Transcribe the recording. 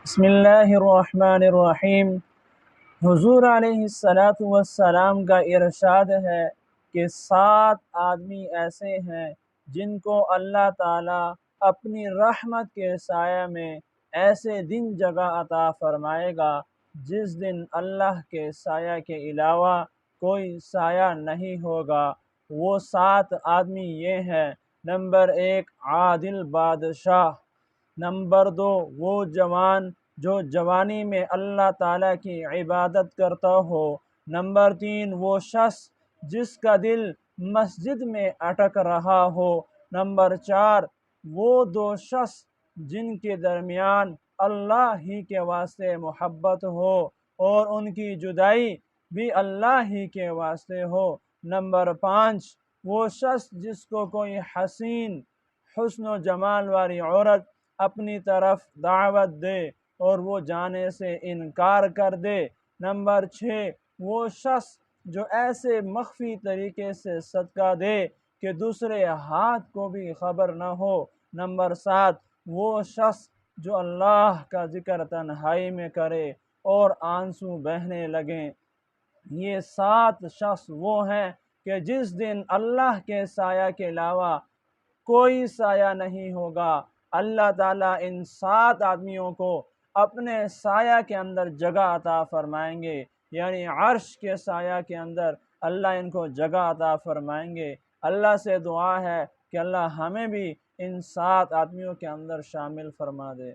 بسم اللہ الرحمن الرحیم۔ حضور علیہ السلام کا ارشاد ہے کہ 7 آدمی ایسے ہیں جن کو اللہ تعالیٰ اپنی رحمت کے سایہ میں ایسے دن جگہ عطا فرمائے گا جس دن اللہ کے سایہ کے علاوہ کوئی سایہ نہیں ہوگا۔ وہ 7 آدمی یہ ہیں: نمبر 1 عادل بادشاہ، نمبر 2 وہ جوان جو جوانی میں اللہ تعالیٰ کی عبادت کرتا ہو، نمبر 3 وہ شخص جس کا دل مسجد میں اٹک رہا ہو، نمبر 4 وہ 2 شخص جن کے درمیان اللہ ہی کے واسطے محبت ہو اور ان کی جدائی بھی اللہ ہی کے واسطے ہو، نمبر 5 وہ شخص جس کو کوئی حسن و جمال والی عورت اپنی طرف دعوت دے اور وہ جانے سے انکار کر دے، نمبر 6 وہ شخص جو ایسے مخفی طریقے سے صدقہ دے کہ دوسرے ہاتھ کو بھی خبر نہ ہو، نمبر 7 وہ شخص جو اللہ کا ذکر تنہائی میں کرے اور آنسو بہنے لگیں۔ یہ 7 شخص وہ ہیں کہ جس دن اللہ کے سایہ کے علاوہ کوئی سایہ نہیں ہوگا۔ اللہ تعالیٰ ان 7 آدمیوں کو اپنے سایہ کے اندر جگہ عطا فرمائیں گے، یعنی عرش کے سایہ کے اندر اللہ ان کو جگہ عطا فرمائیں گے۔ اللہ سے دعا ہے کہ اللہ ہمیں بھی ان 7 آدمیوں کے اندر شامل فرما دے۔